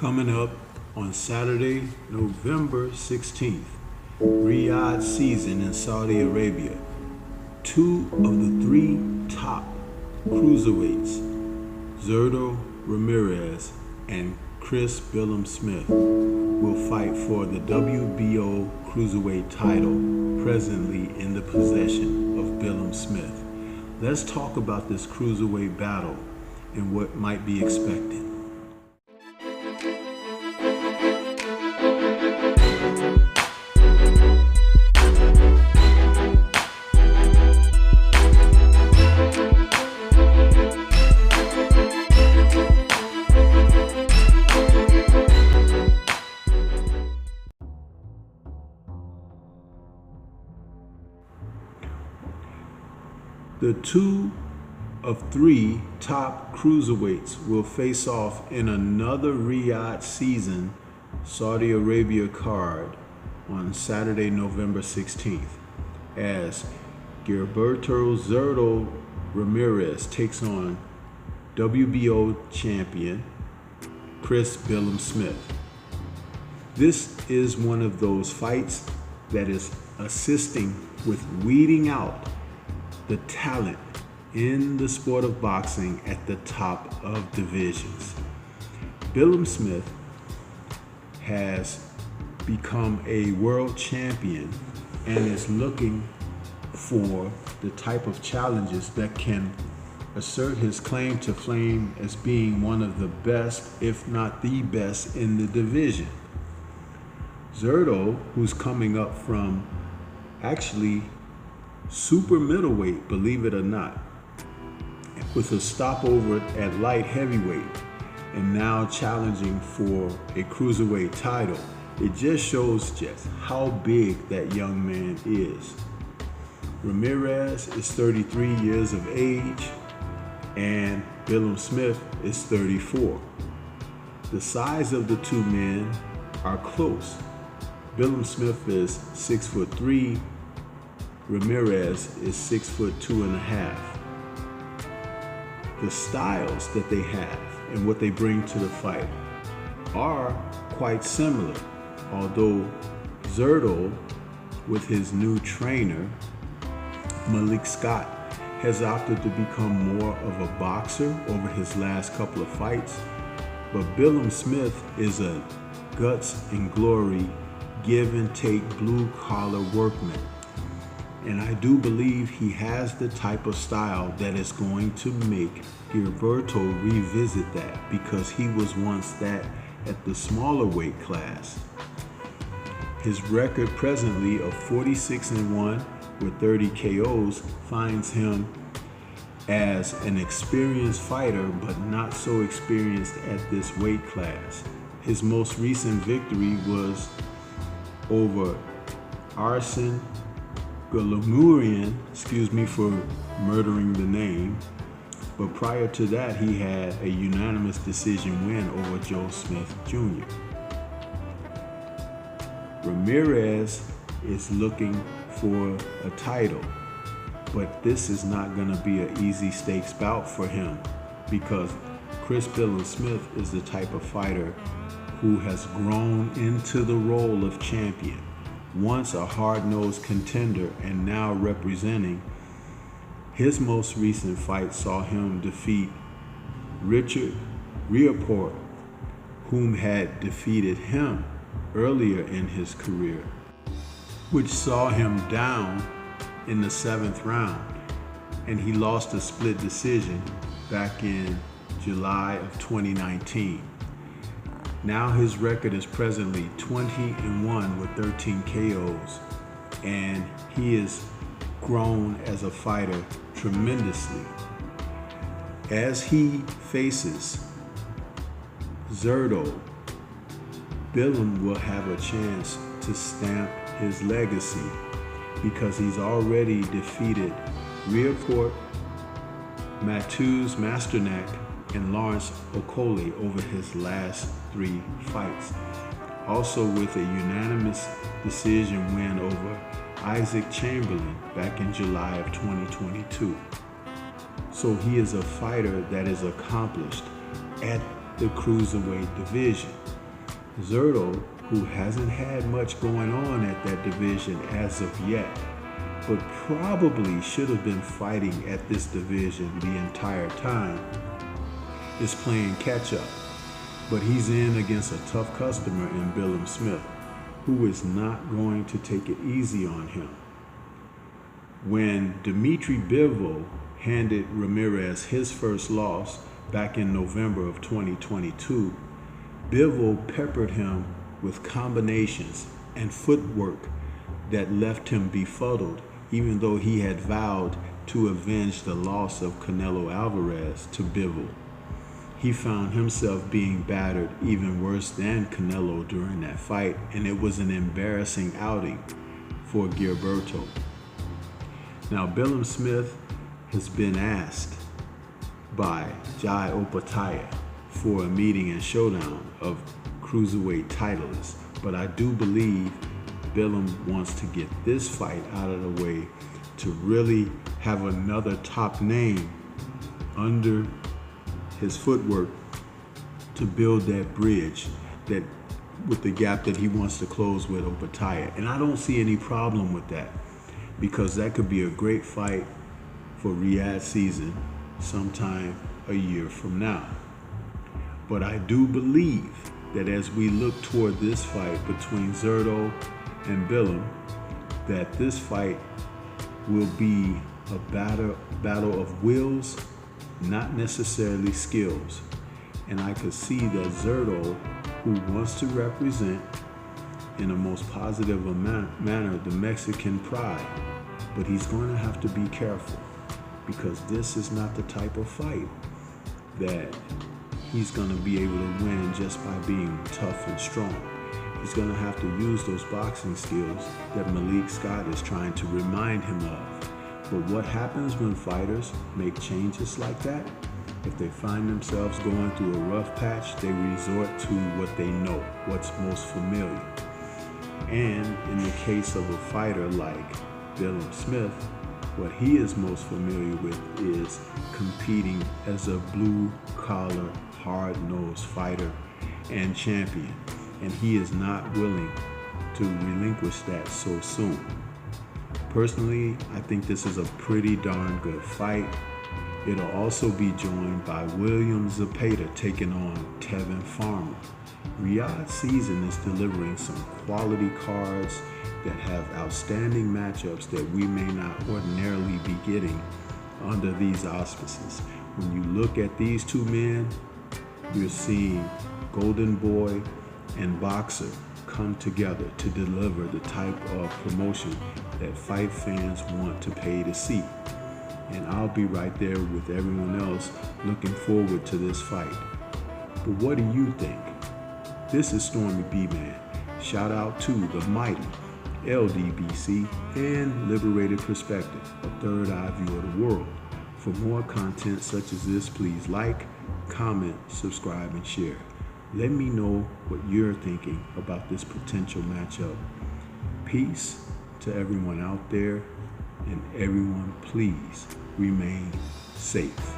Coming up on Saturday, November 16th, Riyadh season in Saudi Arabia. Two of the three top cruiserweights, Zurdo Ramirez and Chris Billam-Smith, will fight for the Wbo Cruiserweight title, presently in the possession of Billam-Smith. Let's talk about this cruiserweight battle and what might be expected. The two of three top cruiserweights will face off in another Riyadh season Saudi Arabia card on Saturday, November 16th, as Gilberto Zurdo Ramirez takes on WBO champion Chris Billam-Smith. This is one of those fights that is assisting with weeding out the talent in the sport of boxing at the top of divisions. Billam-Smith has become a world champion and is looking for the type of challenges that can assert his claim to fame as being one of the best, if not the best, in the division. Zurdo, who's coming up from actually super middleweight, believe it or not, with a stopover at light heavyweight and now challenging for a cruiserweight title. It just shows just how big that young man is. Ramirez is 33 years of age and Billam-Smith is 34. The size of the two men are close. Billam-Smith is 6'3", Ramirez is 6'2½". The styles that they have and what they bring to the fight are quite similar, although Zurdo, with his new trainer, Malik Scott, has opted to become more of a boxer over his last couple of fights, but Billam-Smith is a guts and glory, give and take blue-collar workman. And I do believe he has the type of style that is going to make Gilberto revisit that, because he was once that at the smaller weight class. His record presently of 46-1 with 30 KOs finds him as an experienced fighter, but not so experienced at this weight class. His most recent victory was over Arsene Galamurian, excuse me for murdering the name, but prior to that he had a unanimous decision win over Joe Smith Jr. Ramirez is looking for a title, but this is not going to be an easy stakes bout for him, because Chris Billam-Smith is the type of fighter who has grown into the role of champion. Once a hard-nosed contender and now representing. His most recent fight saw him defeat Richard Rioport, whom had defeated him earlier in his career, which saw him down in the 7th round, and he lost a split decision back in July of 2019. Now his record is presently 20-1 with 13 KOs, and he has grown as a fighter tremendously. As he faces Zurdo, Billam will have a chance to stamp his legacy, because he's already defeated Rioport, Mateusz Masternak, and Lawrence Okolie over his last 3 fights. Also with a unanimous decision win over Isaac Chamberlain back in July of 2022. So he is a fighter that is accomplished at the Cruiserweight division. Zerto, who hasn't had much going on at that division as of yet, but probably should have been fighting at this division the entire time, is playing catch up. But he's in against a tough customer in Billam-Smith, who is not going to take it easy on him. When Dimitri Bivol handed Ramirez his first loss back in November of 2022, Bivol peppered him with combinations and footwork that left him befuddled, even though he had vowed to avenge the loss of Canelo Alvarez to Bivol. He found himself being battered even worse than Canelo during that fight, and it was an embarrassing outing for Gilberto. Now, Billam-Smith has been asked by Jai Opetaia for a meeting and showdown of cruiserweight titleists, but I do believe Billam wants to get this fight out of the way to really have another top name under his footwork to build that bridge that with the gap that he wants to close with Opetaia. And I don't see any problem with that, because that could be a great fight for Riyadh season sometime a year from now. But I do believe that as we look toward this fight between Zerto and Billam, that this fight will be a battle of wills, not necessarily skills. And I could see that Zerto, who wants to represent in a most positive manner the Mexican pride, but he's going to have to be careful, because this is not the type of fight that he's going to be able to win just by being tough and strong. He's going to have to use those boxing skills that Malik Scott is trying to remind him of. But what happens when fighters make changes like that? If they find themselves going through a rough patch, they resort to what they know, what's most familiar. And in the case of a fighter like Billam-Smith, what he is most familiar with is competing as a blue-collar, hard-nosed fighter and champion. And he is not willing to relinquish that so soon. Personally, I think this is a pretty darn good fight. It'll also be joined by William Zepeda taking on Tevin Farmer. Riyadh season is delivering some quality cards that have outstanding matchups that we may not ordinarily be getting under these auspices. When you look at these two men, you're seeing Golden Boy and Boxer come together to deliver the type of promotion that fight fans want to pay to see. And I'll be right there with everyone else looking forward to this fight. But what do you think? This is Stormy B-Man. Shout out to the mighty LDBC and Liberated Perspective, a third eye view of the world. For more content such as this, please like, comment, subscribe, and share. Let me know what you're thinking about this potential matchup. Peace to everyone out there, and everyone please remain safe.